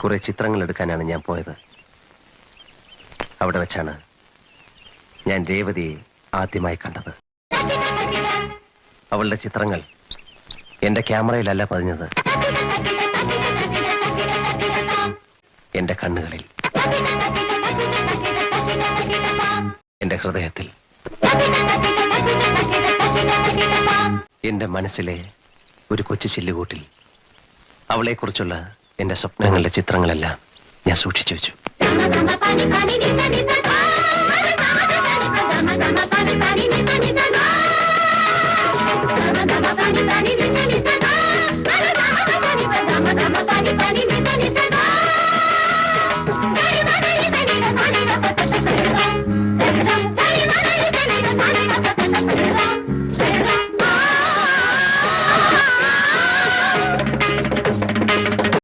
കുറെ ചിത്രങ്ങൾ എടുക്കാനാണ് ഞാൻ പോയത്. അവിടെ വെച്ചാണ് ഞാൻ രേവതിയെ ആദ്യമായി കണ്ടത്. അവളുടെ ചിത്രങ്ങൾ എന്റെ ക്യാമറയിലല്ല പതിഞ്ഞത്, എന്റെ കണ്ണുകളിൽ, എന്റെ ഹൃദയത്തിൽ, എന്റെ മനസ്സിലെ ഒരു കൊച്ചു ചില്ലുകൂട്ടിൽ അവളെക്കുറിച്ചുള്ള എന്റെ സ്വപ്നങ്ങളുടെ ചിത്രങ്ങളെല്ലാം ഞാൻ സൂക്ഷിച്ചു വെച്ചു. Pani